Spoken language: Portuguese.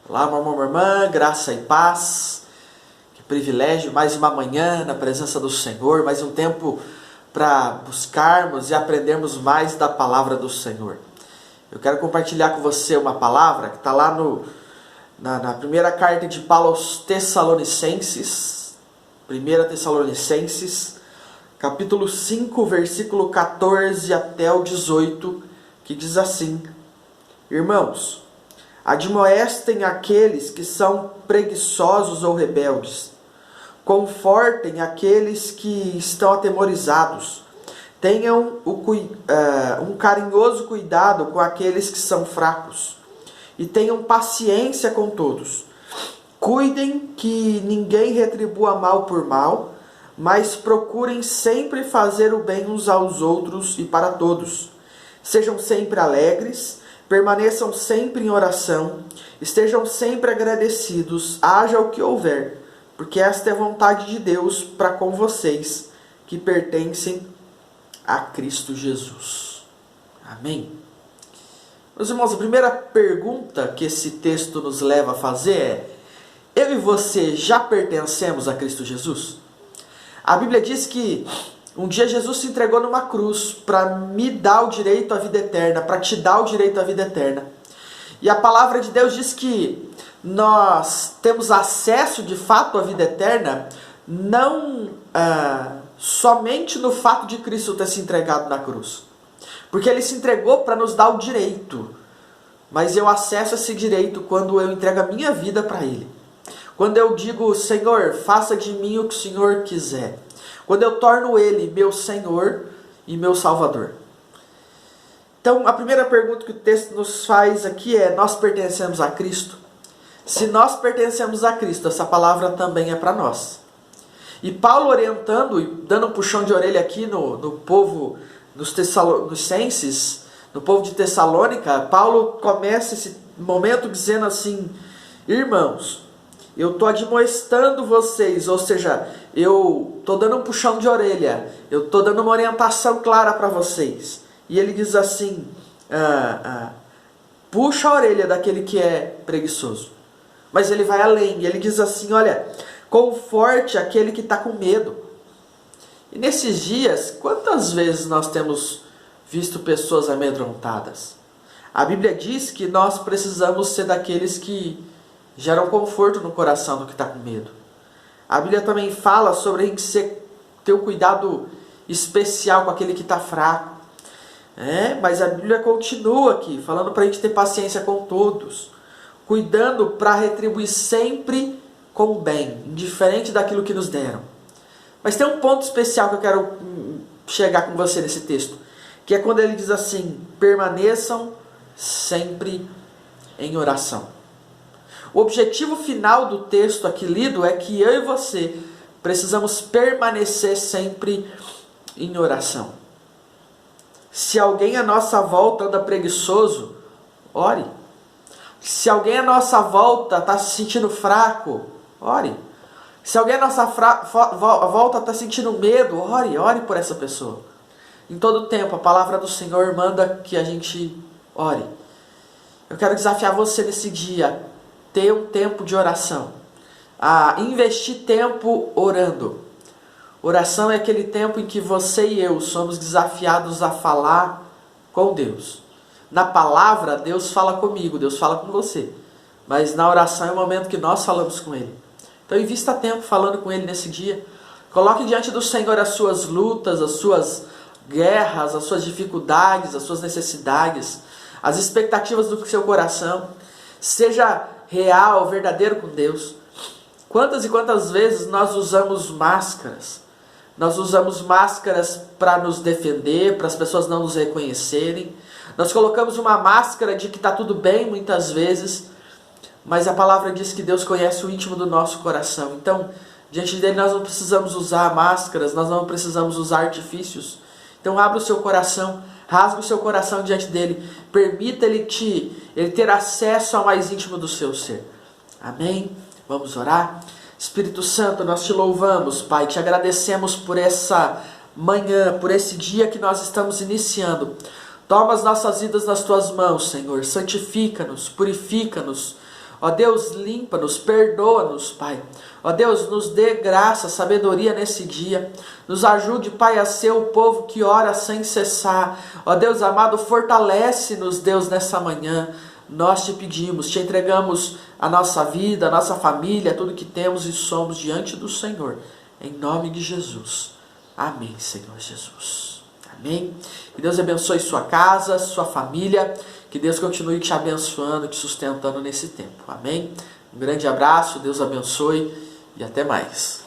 Olá, meu irmão, minha irmã, graça e paz. Que privilégio, mais uma manhã na presença do Senhor, mais um tempo para buscarmos e aprendermos mais da palavra do Senhor. Eu quero compartilhar com você uma palavra que está lá na primeira carta de Paulo aos Tessalonicenses, 1 Tessalonicenses, capítulo 5, versículo 14 até o 18, que diz assim: Irmãos, admoestem aqueles que são preguiçosos ou rebeldes. Confortem aqueles que estão atemorizados. Tenham um carinhoso cuidado com aqueles que são fracos. E tenham paciência com todos. Cuidem que ninguém retribua mal por mal, mas procurem sempre fazer o bem uns aos outros e para todos. Sejam sempre alegres, permaneçam sempre em oração, estejam sempre agradecidos, haja o que houver, porque esta é a vontade de Deus para com vocês que pertencem a Cristo Jesus. Amém? Meus irmãos, a primeira pergunta que esse texto nos leva a fazer é: eu e você já pertencemos a Cristo Jesus? A Bíblia diz que um dia Jesus se entregou numa cruz para me dar o direito à vida eterna, para te dar o direito à vida eterna. E a palavra de Deus diz que nós temos acesso de fato à vida eterna, não somente no fato de Cristo ter se entregado na cruz. Porque Ele se entregou para nos dar o direito. Mas eu acesso esse direito quando eu entrego a minha vida para Ele. Quando eu digo: Senhor, faça de mim o que o Senhor quiser. Quando eu torno Ele meu Senhor e meu Salvador. Então, a primeira pergunta que o texto nos faz aqui é: nós pertencemos a Cristo? Se nós pertencemos a Cristo, essa palavra também é para nós. E Paulo orientando e dando um puxão de orelha aqui no povo dos Tessalonicenses, no povo de Tessalônica, Paulo começa esse momento dizendo assim: irmãos, eu estou admoestando vocês, ou seja, eu estou dando um puxão de orelha, eu estou dando uma orientação clara para vocês. E ele diz assim, puxa a orelha daquele que é preguiçoso. Mas ele vai além, ele diz assim, olha, conforte aquele que está com medo. E nesses dias, quantas vezes nós temos visto pessoas amedrontadas? A Bíblia diz que nós precisamos ser daqueles que geram conforto no coração do que está com medo. A Bíblia também fala sobre a gente ter um cuidado especial com aquele que está fraco. Mas a Bíblia continua aqui, falando para a gente ter paciência com todos, cuidando para retribuir sempre com o bem, indiferente daquilo que nos deram. Mas tem um ponto especial que eu quero chegar com você nesse texto, que é quando ele diz assim: permaneçam sempre em oração. O objetivo final do texto aqui lido é que eu e você precisamos permanecer sempre em oração. Se alguém à nossa volta anda preguiçoso, ore. Se alguém à nossa volta está se sentindo fraco, ore. Se alguém à nossa volta está sentindo medo, ore por essa pessoa. Em todo tempo, a palavra do Senhor manda que a gente ore. Eu quero desafiar você nesse dia, ter um tempo de oração, a investir tempo orando. Oração é aquele tempo em que você e eu somos desafiados a falar com Deus. Na palavra, Deus fala comigo, Deus fala com você. Mas na oração é o momento que nós falamos com Ele. Então invista tempo falando com Ele nesse dia. Coloque diante do Senhor as suas lutas, as suas guerras, as suas dificuldades, as suas necessidades, as expectativas do seu coração. Seja real, verdadeiro com Deus. Quantas e quantas vezes nós usamos máscaras? Nós usamos máscaras para nos defender, para as pessoas não nos reconhecerem. Nós colocamos uma máscara de que está tudo bem muitas vezes, mas a palavra diz que Deus conhece o íntimo do nosso coração. Então, diante dele nós não precisamos usar máscaras, nós não precisamos usar artifícios. Então abra o seu coração, rasga o seu coração diante dele, permita ele ter acesso ao mais íntimo do seu ser. Amém? Vamos orar? Espírito Santo, nós te louvamos, Pai, te agradecemos por essa manhã, por esse dia que nós estamos iniciando. Toma as nossas vidas nas tuas mãos, Senhor, santifica-nos, purifica-nos. Ó Deus, limpa-nos, perdoa-nos, Pai. Ó Deus, nos dê graça, sabedoria nesse dia. Nos ajude, Pai, a ser o povo que ora sem cessar. Ó Deus amado, fortalece-nos, Deus, nessa manhã. Nós te pedimos, te entregamos a nossa vida, a nossa família, tudo que temos e somos diante do Senhor. Em nome de Jesus. Amém, Senhor Jesus. Amém. Que Deus abençoe sua casa, sua família. Que Deus continue te abençoando, te sustentando nesse tempo. Amém. Um grande abraço, Deus abençoe e até mais.